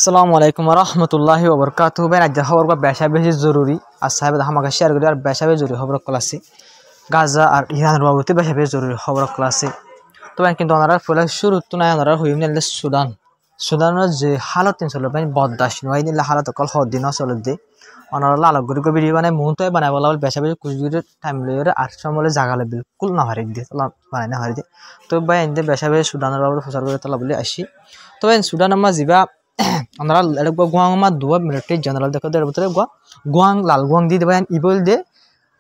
আসসালামু আলাইকুম ওয়া রাহমাতুল্লাহি ওয়া বারাকাতুহু। ভাই আজ খবর বা বেশা বেশি জরুরি আর সাহেব আমাকে শেয়ার করি আর বেশা বেশি জরুরি খবর ক্লাসে গাজা আর ইরানের বাবদে বেশা বেশি জরুরি খবর ক্লাসে। তো ভাই কিন্তু ওনারা ফলে শুরু তো নাই ওনারা হইম নিলে সুদানের যে হালত চলে ভাই বদদাস নয় নিলে হালত কল হদিন চলে দে ওনারা লাল গরি গো ভিডিও বানায় মুহূর্তে বানায় বলা বেশা বেশি কুচগুড়ের টাইম লইরে আর সময় জাগালে বিলকুল না হারি দিয়ে বানাই না হারি দিয়ে। তো ভাই এনে বেশা বেশি সুদানের বাবদ প্রচার করে তোলা বলে আসি। তো ভাই সুদান আমার যা আমরা গুয়াং মা দুয়া মিলিটারি জেনারেল দেখো এর ভিতরে গুয়াং লাল গুয়াং দিয়ে দেবেন ইবল দে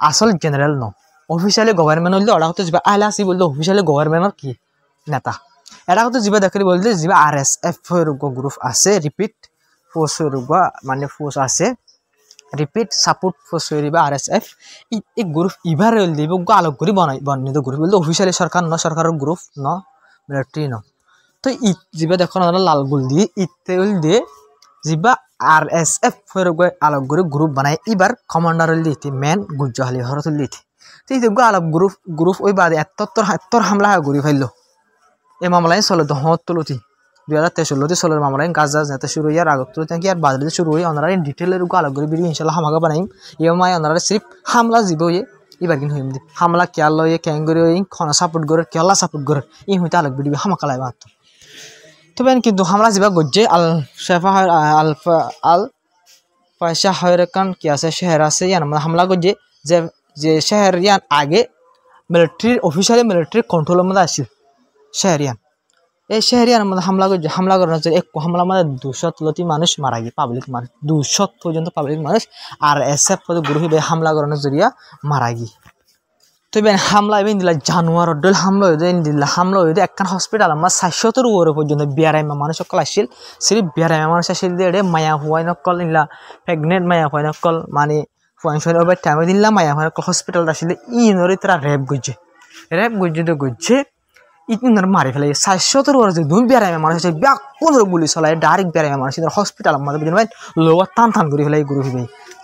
আসল জেনারেল ন অফিসিয়ালি গভর্নমেন্ট হলে ওরা হতে যাবে আইলা আসি বলতে অফিসিয়ালি গভর্নমেন্টের কি নেতা এটা হতে যাবে দেখি বলতে যাবে RSF গ্রুপ আছে রিপিট ফোর্স মানে ফোর্স আছে রিপিট সাপোর্ট ফোর্স RSF এই গ্রুপ ইভার দিব আলোক করে বর্ণিত গ্রুপ বলতে অফিসিয়ালি সরকার ন সরকারের গ্রুপ ন মিলিটারি ন। তো যা দেখো লাল গুল দিয়ে ইতেল দিয়ে যা RSF আলোক গ্রুপ বানায় এবার কমান্ডার দিতে মেন গুজ্জাহালি হরত দিতে তো এই আলোক গ্রুপ ওই বাদে এত্তর হামলা ঘুরি ফেললো এই মামলায় চলো দহত তুলতি 2013 চলের মামলায় গাজা যাতে শুরু হইয়ার আগত তুলতে কি আর বাজারে শুরু হই ওনারা ডিটেলের আলোক করে ভিডিও ইনশাল্লাহ হামাকা বানাইম ইএমআই ওনারা সির্ফ হামলা যাব হয়ে এবার কিন্তু হইম দি হামলা কেয়াল লয়ে ক্যাঙ্গুরি খনা সাপোর্ট করে কেলা সাপোর্ট করে ই হইতে আলোক ভিডিও হামাকা লাই মাত্র। তো কিন্তু হামলা যা গজ্জে আল পয়সা হয়রান কি আছে শহর আছে ইয়ান হামলা গজ্জে যে শহর ইয়ান আগে মিলিটারি অফিসিয়ালি মিলিটারি কন্ট্রোলের মধ্যে আসছিল শহর ইয়ান এই শহর ইয়ান মধ্যে হামলা করার জন্য এক হামলা মধ্যে 200 মানুষ মারা গিয়ে পাবলিক মানুষ 200 পর্যন্ত পাবলিক মানুষ RSF গ্রুপ হামলা করানোর জরিয়া মারা গিয়ে। তো হামলা এবার দিলা জানুয়ার ডল হামলা দিলা হামলা হয়ে একখান হসপিটাল আমার 700 ওরে পর্যন্ত বিয়ারাইমা মানুষ সকল আসছিল সিরিফ বিয়ারাইমা মানুষ আসছিল দিয়ে মায়া হুয়াই নকল নিলা প্রেগনেন্ট মায়া হুয়াই নকল মানে ওভার টাইমে দিলা মায়া হুয়াই নকল হসপিটাল আসলে ইনরে তারা রেপ গজ্জে ইতিনর মারি ফেলে 700 ওরে যে দুই বিয়ারাইমা মানুষ আছে ব্যাকুল গুলি চলায় ডাইরেক্ট বিয়ারাইমা মানুষ হসপিটাল আমাদের বুঝলেন ভাই লোয়ার টান করে ফেলে গুরু হিবে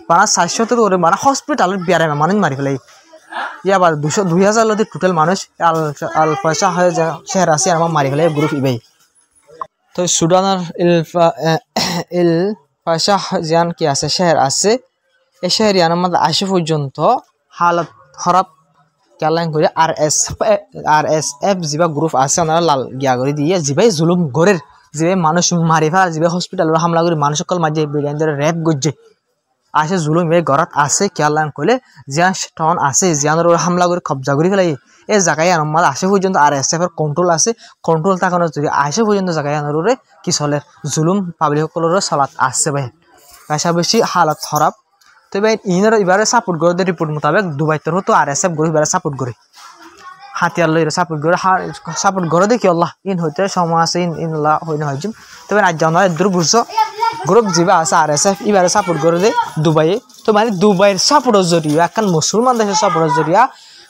মানে 700 ওরে মানে হসপিটালের বিয়ারাইমা মানুষ মারি ফেলে ইয়াবার 2000 লদি টোটাল মানুষ আল পয়সা হয়ে যা শহর আছে আমার মারি ফেলে গ্রুপ ইবাই। তো সুদানের ইল পয়সা জান কি আছে শহর আছে এই শহর ইয়ানোর মধ্যে আসে পর্যন্ত হালত খারাপ কেলাইন করে RSF যা গ্রুপ আছে ওনারা লাল গিয়া করে দিয়ে যাবাই জুলুম গরের যে মানুষ মারি ফেলা যাবে হসপিটালের হামলা করে মানুষ সকল মাঝে বিরিয়ানি রেপ গজ্জে আসে জুলুম এই ঘরত আছে কেলান কলে জিয়ান টাউন আছে জিয়ানোর হামলা করে কবজা করে ফেলাই এই জায়গায় আমার আসে পর্যন্ত RSF এর কন্ট্রোল আছে কন্ট্রোল থাকানোর যদি আসে পর্যন্ত জায়গায় আনোরে কি চলে জুলুম পাবলিক সকলের চলাত আসছে ভাই পয়সা বেশি হালত খারাপ। তো ভাই ইনার এবারে সাপোর্ট করে রিপোর্ট মোতাবেক দুবাই তরফ তো RSF করে এবারে সাপোর্ট করে হাতিয়ার লইরে সাপোর্ট করে দেখি আল্লাহ ইন হইতে সময় আছে ইনল্লাহ হই না হইজুম। তবে আজ জানা দূর বুঝছো গ্রুপ যা আছে RSF এবারে সাপোর্ট করে দে দুবাইয়ে তো মানে দুবাইয়ের সাপোর্টের জরিয়া একখান মুসলমান দেশের সাপোর্টের জরিয়া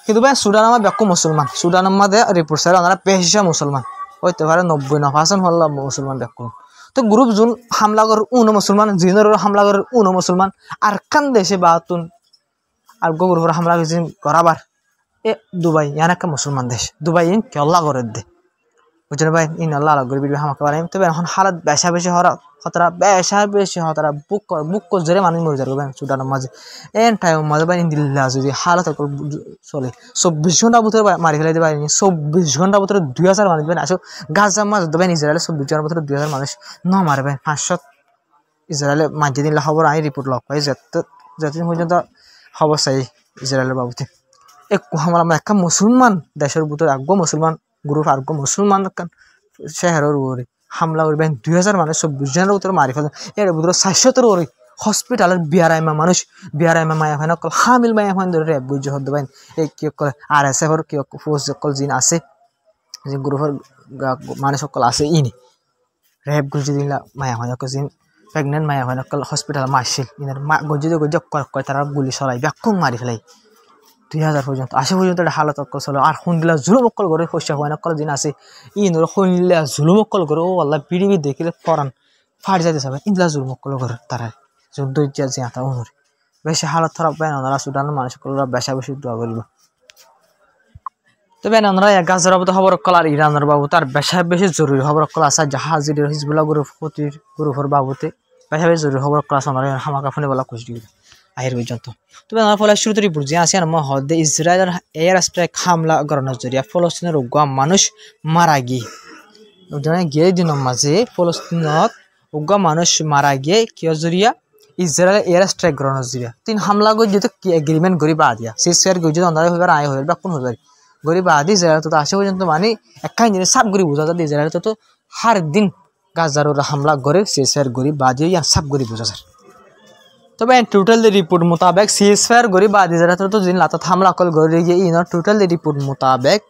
কিন্তু ভাই সুদান আমার ব্যাক মুসলমান সুদানের মধ্যে রিপোর্ট সারে ওনারা পেশা মুসলমান হইতে পারে 99% হল মুসলমান ব্যাক। তো গ্রুপ জুন হামলা করে মুসলমান জিনের হামলা করে মুসলমান আর কান দেশে বাতুন আর গ্রুপের হামলা করেছেন করাবার এ দুবাই ইয়ান একটা মুসলমান দেশ দুবাই ইন কেল্লা করে দে বুঝলেন ভাই ইন আল্লাহ করে বিবি হামাকে বানাই। তবে এখন হালাত বেশা বেশি হতারা বুক জোরে মানুষ মরে যাবে সুদানের মাঝে এন টাইম মাঝে ভাই দিল্লা যদি হালত চলে 24 ঘন্টা ভিতরে মারি ফেলাই দিতে 24 ঘন্টা ভিতরে 2000 মানুষ বেন আসো গাজার মাঝে দেবেন ইসরায়েলে 24 ঘন্টার ভিতরে 2000 মানুষ ন মারবেন 500 ইসরায়েলে মাঝে দিন খবর আই রিপোর্ট লক পাই যতদিন পর্যন্ত খবর চাই ইসরায়েলের বাবুতে এক হামলা একটা মুসলমান দেশের ভিতরে আগ্য মুসলমান গ্রুপ আগ্য মুসলমান শহরের উপরে হামলা করবেন 2000 মানুষ 24 জনের ভিতরে মারি ফেলেন এর ভিতরে 700 ওরে হসপিটালের বিয়ারাইমা মানুষ বিয়ারাইমা মায়া ফাইন অকল হামিল মায়া ফাইন ধরে রেপ বুঝে হতে পারেন এই কি করে RSF এর কি ফোর্স সকল জিন আছে যে গ্রুপের মানুষ সকল আছে ইনি রেপ গুজি দিলা মায়া ফাইন অকল জিন প্রেগনেন্ট মায়া ফাইন অকল হসপিটাল মারছিল ইনার গজি কয় তারা গুলি চলাই ব্যাকুম মারি ফেলাই 2000 পর্যন্ত আসে পর্যন্ত হালত অকল চলো আর শুনলা জুলুম অকল করে শস্য হয় অকল দিন আছে ইনর শুনলা জুলুম অকল করে ও আল্লাহ পৃথিবী দেখিলে ফরান ফাট যাইতে যাবে ইনলা জুলুম অকল করে তারা দৈর্য জিয়াতা অনুরে বেশি হালত খারাপ পায় না ওনারা সুদানের মানুষ সকলরা বেশা বেশি দোয়া করিব। তো তবে আমরা গাজার বাবদ খবর কল আর ইরানের বাবদ আর বেশি জরুরি খবর কল আছে জাহাজির হিজবুল্লাহ গ্রুপের বাবদে বেশি জরুরি খবর কল আছে আমরা হামাকা ফোনে বলা খুশি আহির পর্যন্ত। তবে আমার ফলে শুরু থেকে বুঝে আসি আর হদে ইসরায়েলের এয়ার স্ট্রাইক হামলা করানোর জরিয়া ফলস্তিনের উগ্র মানুষ মারা গিয়ে গিয়ে দিনের মাঝে ফলস্তিনত উগ্র মানুষ মারা গিয়ে কিয় জরিয়া ইসরায়েল এয়ার স্ট্রাইক করানোর জরিয়া তিন হামলা করে যেহেতু এগ্রিমেন্ট করি বা দিয়া শেষ ফেয়ার করে যদি অন্ধারে হইবার আয় হইবার বা কোন হইবার গরি বা আদি ইসরায়েল তো আসে পর্যন্ত মানে একখান জিনিস সাপ গরি বোঝা যায় ইসরায়েল তো হার দিন গাজার হামলা করে শেষ ফেয়ার গরি বা দিয়ে ইয়ার সাপ গরি বোঝা যায়। তবে টোটাল রিপোর্ট মোতাবেক শেষ ফেয়ার গরি বা ইসরায়েল তো দিন লাতা হামলা কল গরি গিয়ে ইন টোটাল রিপোর্ট মোতাবেক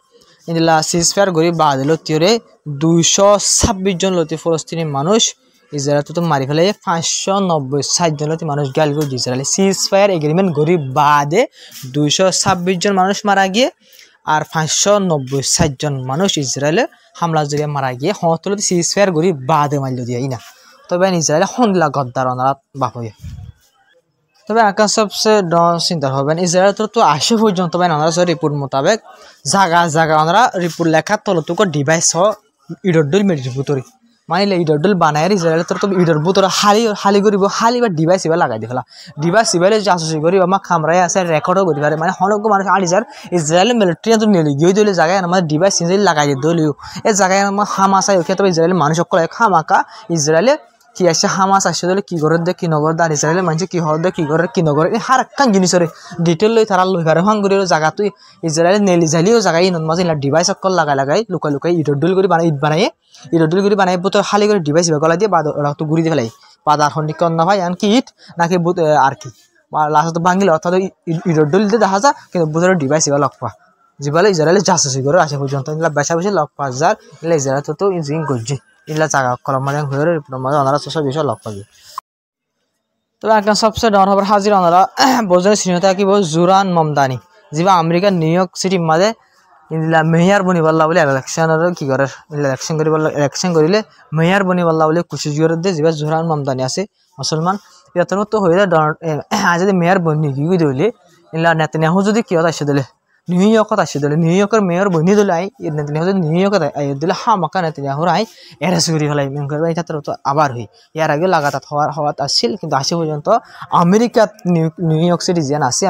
ইনলা শেষ ফেয়ার গরি বা দিল তিরে 226 জন লতি ফলস্তিনি মানুষ ইসরায়েল তো মারি ফেলে 590 জন লতি মানুষ গাল গরি ইসরায়েল শেষ ফেয়ার এগ্রিমেন্ট গরি বাদে 226 জন মানুষ মারা গিয়ে আর 590 জন মানুষ ইসরায়েলে হামলা জরিয়া মারা গিয়ে হতলতি শেষ ফেয়ার গরি বাদে মারল দিয়া ইনা। তবে ইসরায়েল হন্দিলা গদ্দার অনারাত বাপ হয়ে। তবে আকাশ সবচেয়ে চিন্তা হবেন ইসরায়েল তো আসে পর্যন্ত রিপোর্ট মোতাবেক জায়গা ওনারা রিপোর্ট লেখার তলতুক ডিভাইস ইডরডুল মেডির ভিতরে মানে ইডরডুল বানায় ইসরায়েল তো ইডর ভিতরে হালি করিব হালি বা ডিভাইস এবার লাগাই দিলা ডিভাইস এবার জাসুসি করি আমার খামরাই আছে রেকর্ডও করি পারে মানে অনেক মানুষ আনি যার ইসরায়েল মিলিটারি তো নিয়ে গিয়ে দিলে জায়গায় আমার ডিভাইস নিজেই লাগাই দিলেও এই জায়গায় আমার হামাস আয় তবে ইসরায়েল মানুষ সকল খামাকা ইসরায়েলে কি আসছে হামাস আসছে দিলে কি করে দে কি নগর দা ইসরায়েলের মানুষ কি হর দে কি করে কি নগর এই হার একখান জিনিসের ডিটেল লই তারা লই পারে হাঙ্গুরি জায়গা তুই ইসরায়েল নেলি জালিও জায়গায় ইন মাঝে ডিভাইস সকল লাগাই লুকাই ইডুল করে বানাই ইট বানাই ইডুল করে বানাই বুত খালি করে ডিভাইস গলা দিয়ে ওরা তো গুড়ি দিয়ে ফেলাই পাদার খন্ডিকন না ভাই কি ইট নাকি বুত আর কি লাস্ট ভাঙিল অর্থাৎ ইডুল দিয়ে দেখা যা কিন্তু বুতের ডিভাইস এবার লক পা যেভাবে ইসরায়েলের জাসুসি করে আসে পর্যন্ত বেশা বেশি লক পাঁচ যার ইসরায়েল তো ইজিং করছি ইলা জায়গা কলম মানে হয়ে ওনারা সব বিষয় লক পাবে। তবে একটা সবচেয়ে ডর হবার হাজির ওনারা বোঝার শ্রীনতা কি জুরান মমদানি যা আমেরিকার নিউ ইয়র্ক সিটির মাঝে ইলা মেয়ার বনি পাল্লা বলে ইলেকশনের কি করে ইলেকশন করিলে মেয়ার বনি পাল্লা বলে কুচি জোর দিয়ে যা জুরান মমদানি আছে মুসলমান ইয়াতর তো হয়ে যায় যদি মেয়ার বনি কি দিলে ইলা নেতানিয়াহু যদি কিয় আসে দিলে নিউ ইয়র্কত আসে দিলে নিউ ইয়র্কের মেয়র বনি দিলে নেতানিয়াহু যদি নিউ ইয়র্কত দিলে হামাকা নেতানিয়াহুর এরেস করি ফেলাই এই ক্ষেত্রে তো আবার হই ইয়ার আগে লাগাতার হওয়াত আসছিল কিন্তু আসে পর্যন্ত আমেরিকাত নিউ ইয়র্ক সিটি যেন আছে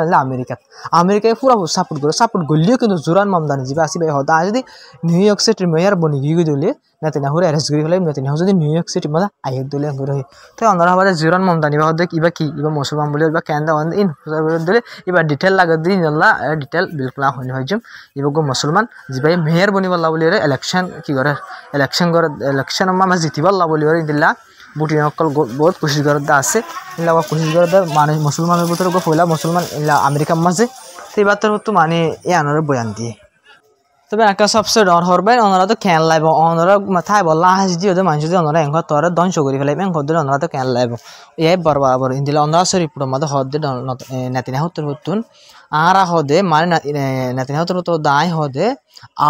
আমেরিকায় পুরা সাপোর্ট করলেও কিন্তু জুরান মমদানি যা আসবে হতা যদি নিউ ইয়র্ক সিটির মেয়র বনি গিয়ে দিলে নেতানিয়াহুর এরেস করি ফেলাই নেতানিয়াহু যদি নিউ ইয়র্ক সিটির মধ্যে আইয়ে দিলে হই তো অন্যরা আমাদের জুরান মমদানি বা ইবা কি ইবা মুসলমান বলে বা কেন্দ্র ইন দিলে এবার ডিটেল লাগে দিন ডিটেল বিলকুল হইনি হয়ে যাম এবার মুসলমান যে মেয়র বনি পাল্লা বলি ইলেকশন কি করে ইলেকশন আমার জিতি পাল্লা বলি দিলা বুটিন অকল বহুত কোশিশ করে আছে ইলা কোশিশ করে মানে মুসলমানের ভিতরে পয়লা মুসলমান ইলা আমেরিকার মাঝে তো এবার তো মানে এ আনার বয়ান দিয়ে। তবে একটা সবচেয়ে ডর হরবে ওনারা তো খেয়াল লাইব ওনারা মাথায় বললা হাস দিয়ে ওদের মানুষ দিয়ে ওনারা এঙ্ঘর তোরা ধ্বংস করে ফেলাইবে এঙ্ঘর দিলে ওনারা তো খেয়াল লাইব এই বরাবর ইন্দিলা ওনারা রিপোর্টের মধ্যে হদ দিয়ে নেতানিয়াহু হতুন আর হদে মানে নেতানিয়াহু তো দায় হদে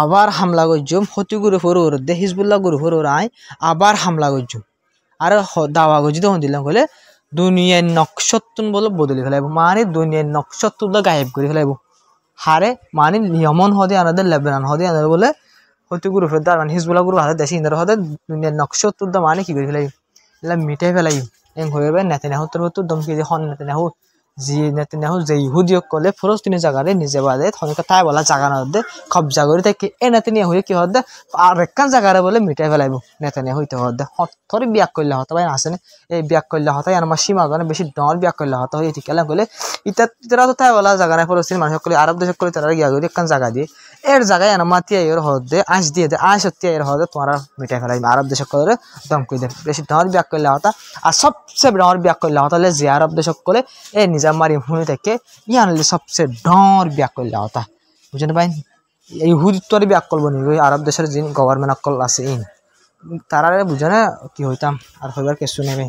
আবার হামলা করছুম হতি গুরু ফরুর দে হিজবুল্লাহ গুরু ফরুর আবার হামলা করছুম আর দাওয়া করছি তখন দিলাম বলে দুনিয়ার নকশত্তুন বলে বদলে ফেলাইব মানে দুনিয়ার নকশত্তুন গায়েব করে ফেলাইব হারে মানে ইয়মন হদে আনাদের লেবানন হদে আনাদের বলে হতি গুরু ফেরদার মানে হিজবুল্লাহ গুরু হাতে দেশে ইন্দ্র হদে দুনিয়ার নকশত্তুন মানে কি করে ফেলাই এলা মিটাই ফেলাই হয়ে নেতানিয়াহু তোর দমকি দিয়ে হন নেতানিয়াহু নেতানিয়াহু যে ইহুদিয়ক কলে ফলস্তিনি জায়গারে নিজে বাদে থনিকা তাই বলা জায়গা না দে কবজা করে থাকে এ নেতানিয়াহু কি হদে আর একখান জায়গারে বলে মিটাই ফেলাইব নেতানিয়াহু হইতে হদে হতরে বিয়াক করলে হতো ভাই আসেনে এই বিয়াক করলে হতো আমার সীমা গানে বেশি ডর বিয়াক করলে হতো হয় ঠিক কেলা বলে ইতারা তো তাই বলা জায়গা নাই ফলস্তিনি মানুষ সকলে আরব দেশ সকলে তারা গিয়া করে একখান জায়গা দিয়ে এর জায়গায় আমার তিয়া এর হদে আঁশ দিয়ে দে আঁশ তিয়া এর হদে তোমার মিটাই ফেলাই আরব দেশ সকলে দম করে দে বেশি ডর বিয়াক করলে হতো আর সবচেয়ে ডর বিয়াক করলে হতো যে আরব দেশ সকলে এ নিজা মারি হুনি থেকে ইয়ানলে সবচেয়ে ডর বিয়াক করলে হতা বুঝেন ভাই ইহুদিত্বরে বিয়াক করবো নি আরব দেশের যে গভর্নমেন্ট অকল আছে ইন তারা বুঝে না কি হইতাম আর হইবার কিছু নেবে।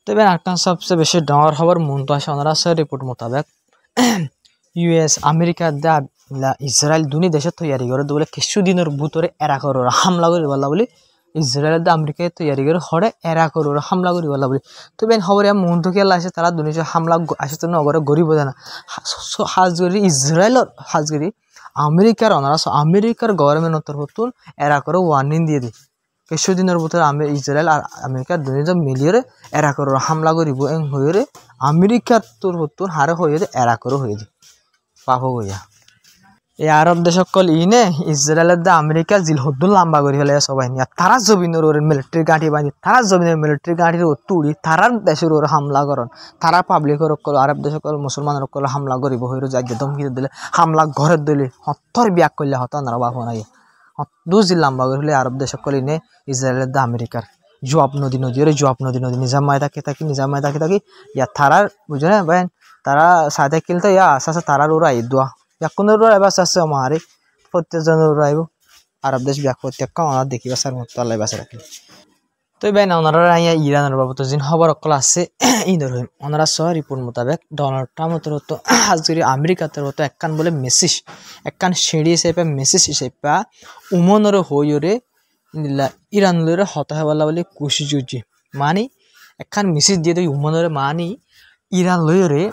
তবে একটা সবচেয়ে বেশি ডর হবার মন তো আসে ওনারা রিপোর্ট মোতাবেক ইউএস আমেরিকা দা ইসরায়েল দুনি দেশে তৈরি করে বলে কিছুদিনের ভিতরে এরা করো হামলা করি বলা বলি ইসরায়েল দা আমেরিকায় তৈরি করে হরে এরা করো হামলা করি বলা বলি তবে খবর মন তো খেলা আসে তারা দুনিয়া হামলা আসে তো নগরে গরিব না হাজগরি ইসরায়েলের হাজগরি আমেরিকার ওনারা আমেরিকার গভর্নমেন্ট তরফতুন এরা করে ওয়ার্নিং দিয়ে দিই কিছুদিনের ভিতরে ইসরায়েল আর আমেরিকার দুজন মিলিয়ে এরা করে হামলা করিব এং হয়ে আমেরিকার তরফতুন হারে হয়ে এরা করে হয়ে যায় পাপ হইয়া এই আরব দেশকল ইনে ইসরায়েলের দা আমেরিকার জিল হদ্দুল লম্বা করে ফেলে সবাই নিয়ে তারা জমিনের ওর মিলিটারি গাঁঠি বাঁধি তারা জমিনের মিলিটারি গাঁঠির তুড়ি তারার দেশের ওর হামলা করন তারা পাবলিকের আরব দেশকল মুসলমানের হামলা করিব হইর যাকে ধমকি দিলে হামলা ঘরের দিলে হত্তর বিয়াক করলে হত না বাপ নাই দু জিল লম্বা করে ফেলে আরব দেশকল ইনে ইসরায়েলের দা আমেরিকার জোয়াব নদী ওরে জোয়াব নদী নিজামায় থাকি ইয়া তারার বুঝে না ভাই তারা সাথে কিলতে ইয়া আস্তে আস্তে তারার ওরা দোয়া কোনো আইব আস্তে আস্তে আমার প্রত্যেকজনের আইব আরব দেশ ব্যাক প্রত্যেক ওনার দেখিবা স্যার মতো আল্লাহ বাসা রাখি তো ভাই না ওনারা ইরানের বাবদ যিনি খবর অকল আছে ইন্দর হইম ওনারা সহ রিপোর্ট মোতাবেক ডোনাল্ড ট্রাম্পের তো হাজরি আমেরিকাতের তো একখান বলে মেসেজ একখান সিঁড়ি হিসেবে মেসেজ হিসেবে উমনের হইরে ইরান লইরে হতাহ বলা বলে কুশি জুজি মানি একখান মেসেজ দিয়ে দিই উমনের মানি ইরান লইরে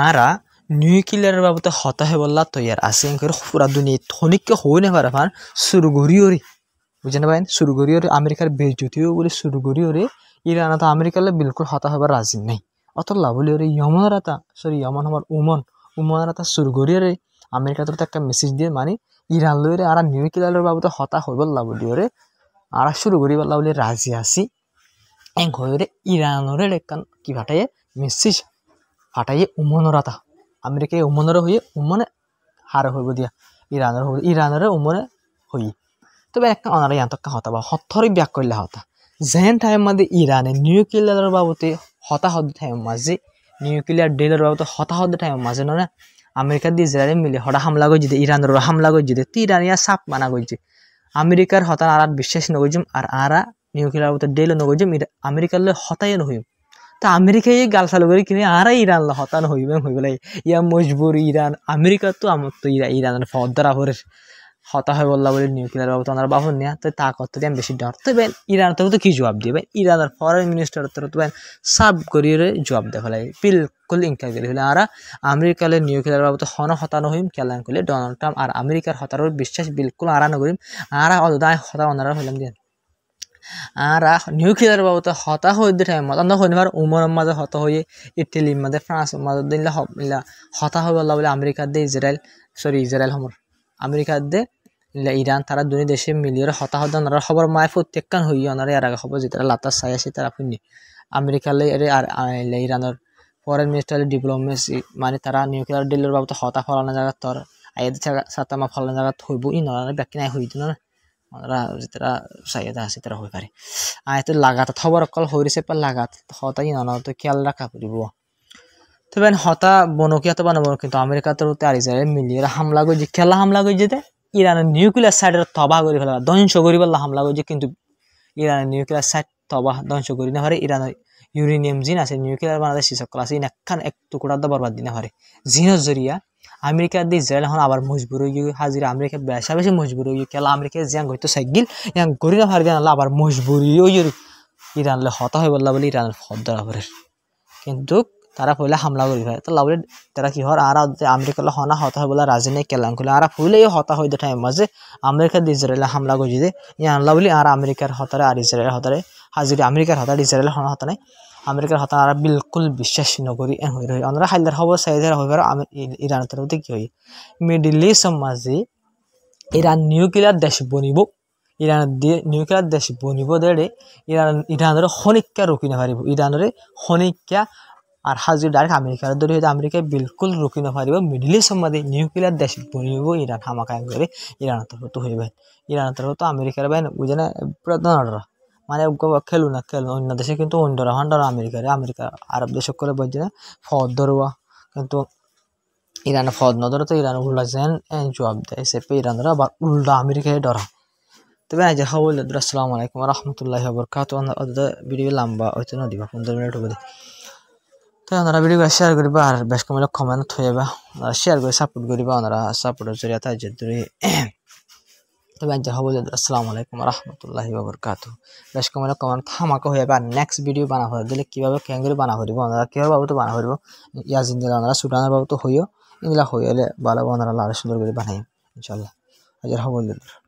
আরা নিউক্লিয়ারের বাবদ হতাহে বললা তৈয়ার আছে পুরা দুনিয়া থনিককে হই না পারে ফান শুরু করিওরে বুঝে না পাইন শুরু করিওরে আমেরিকার বেজতিও বলে শুরু করিওরে ইরান তো আমেরিকালে বিলকুল হতা হবার রাজি নেই অত লাভলি ওরে ইয়মনের ইয়মন আমার উমনের শুরু করিওরে আমেরিকা তো একটা মেসেজ দিয়ে মানে ইরান লইরে আর নিউক্লিয়ারের বাবদ হতা হইব লাভলি ওরে আর শুরু করি বললা বলে রাজি আছি এং হইরে ইরানরে একখান কি ফাটাইয়ে মেসেজ ফাটাইয়ে উমনরাতা আমেরিকায় উমনের হয়ে উমনে হারে হইব দিয়া ইরানের উমনে হই তবে একটা অনারা ইয়ান্তকা হতা বা হথরে ব্যাক করলে হতা যেন টাইম মাঝে ইরানে নিউক্লিয়ারের বাবদে হতাহত টাইম মাঝে নিউক্লিয়ার ডিলের বাবদে হতাহত টাইম মাঝে না আমেরিকা দিয়ে ইসরায়েল মিলে হঠাৎ হামলা করে যেতে ইরানের হামলা করে যেতে তো ইরানিয়া সাপ মানা করছে আমেরিকার হতান আর বিশ্বাস নগজম আর আরা নিউক্লিয়ার বাবদে ডিলও নগজম আমেরিকার হতাই নহইম তা আমেরিকায় গাল চালু করে কিনে আর ইরান হতান হইবে হইবে ইয়া মজবুর ইরান আমেরিকা তো আমার তো ইরানের ফদ্দারা ভরে হতা হয় বললা বলে নিউক্লিয়ার বাবদ ওনার বাহন নেয়া তো তা করতে দিয়ে বেশি ডর তো বেন ইরান তো কি জবাব দিয়ে ভাই ইরানের ফরেন মিনিস্টার তো বেন সাব করিয়ে জবাব দেয় ফেলাই বিলকুল ইনকার করে ফেলে আর আমেরিকালে নিউক্লিয়ার বাবদ হতানো হইম কেলান করলে ডোনাল্ড ট্রাম্প আর আমেরিকার হতার বিশ্বাস বিলকুল আরানো করিম আর অদায় হতা ওনারা হইলাম দিয়ে আর নিউক্লিয়ার বাবদ হতা হইতে টাইম আমরা হইতে পার উমরের মাঝে হতা হয়ে ইটালির মাঝে ফ্রান্সের মাঝে দিলে হতা হয়ে বললা বলে আমেরিকার দিয়ে ইসরায়েল সমর আমেরিকার দিয়ে ইরান তারা দুই দেশে মিলিয়ে হতাহত ওনারা খবর মায় প্রত্যেকখান হইয়া ওনারা এর আগে খবর যেটা লাতার চাই আছে তারা শুনি আমেরিকালে আর ইরানের ফরেন মিনিস্টার ডিপ্লোমেসি মানে তারা নিউক্লিয়ার ডিলের বাবদ হতা ফলানো জায়গা তোর আইদের সাতামা ফলানো জায়গা হইব ই নরা ব্যাকি নাই হইতো না ওনারা যেটা চাহিদা আছে তারা হয়ে পারে তো লাগাত খবর অকল হইছে পর লাগাত হতাই না তো খেয়াল রাখা পড়ব তবে হতা বনকিয়া তো বানাবো কিন্তু আমেরিকাতে আর ইসরায়েল মিলিয়ে হামলা করছে খেলা হামলা করে যেতে ইরানের নিউক্লিয়ার সাইডের তবাহ করে ফেলা ধ্বংস করি বললা হামলা করছে কিন্তু ইরানের নিউক্লিয়ার সাইড তবাহ ধ্বংস করি না পারে ইরানের ইউরেনিয়াম জিন আছে নিউক্লিয়ার বানাতে শিসকল আছে ইনাখান এক টুকরা দা বরবাদ দিনা পারে জিনের জরিয়া আমেরিকা দিয়ে ইসরায়েল এখন আবার মজবুর হয়ে গিয়ে হাজিরা আমেরিকা বেশা বেশি মজবুর হয়ে গিয়ে খেলা আমেরিকা জিয়াং হয়তো সাইকেল ইয়াং গরি না পারে আবার মজবুরি ওই ইরানলে হতা হয়ে বললা বলে ইরানের ফদ্দার কিন্তু তারা পয়লা হামলা করি ফেলে তো লাভলে তারা কি হয় আর আমেরিকালে হনা হতা হয় বলে রাজি নেই কেলাম খুলে আর ফুলেই হতা হয়ে টাইম মাঝে আমেরিকা দিয়ে ইসরায়েলে হামলা করে দিয়ে আনলা বলি আর আমেরিকার হতারে আর ইসরায়েলের হতারে হাজিরা আমেরিকার হতার ইসরায়েলের হনা হতা নাই আমেরিকার হতা আর বিলকুল বিশ্বাস নকরি হয়ে রয়ে আমরা হাইলার খবর সাইজের হয়ে পারো ইরানের তরফতে কি হয় মিডিল ইস্ট মাঝে ইরান নিউক্লিয়ার দেশ বনিব ইরান নিউক্লিয়ার দেশ বনিব দেড়ে ইরানের খনিকা রুকি না পারিব ইরানের খনিকা আর হাজির ডাইরেক্ট আমেরিকার দৌড়ি হয়তো আমেরিকায় বিলকুল রুকি না পারিব মিডিল ইস্ট মাঝে নিউক্লিয়ার দেশ বনিব ইরান হামাকায় করে ইরানের তরফতে হইবে ইরানের তরফ আমেরিকার বাইন বুঝে না প্রধান মানে খেলু না অন্য দেশে কিন্তু অন্যরা হন্ডরা আমেরিকা আরব দেশ করে বলছে না ফদ ধরবা কিন্তু ইরানের ফদ নধরে তো ইরান উল্টা যেন জবাব দেয় সে ইরানের আবার উল্টা আমেরিকায় ডরা তবে আজ খবর আসসালামু আলাইকুম রহমতুল্লাহি ওয়া বারাকাতুহু ভিডিও লম্বা হয়তো না দিবা 15 মিনিট হবে তো আপনারা ভিডিও শেয়ার করিবা আর বেশ কমলে কমেন্ট থইবা শেয়ার করে সাপোর্ট করিবা আপনারা সাপোর্টের জরিয়া তাই যদি তবে আজ খবর আসসালামু আলাইকুম রহমতুল্লাহি ওয়া বারাকাতুহু বেশ কমলে কমেন্ট থামাকা হয়ে বা নেক্সট ভিডিও বানা হয়ে দিলে কিভাবে কেঙ্গুরি বানা করিব আপনারা কিভাবে বাবু বানা করিব ইয়াজিন দিলা আপনারা সুডানের বাবু তো হইও ইনলা হইলে ভালো আপনারা আরো সুন্দর করে বানাই ইনশাল্লাহ। হাজার হবলদার।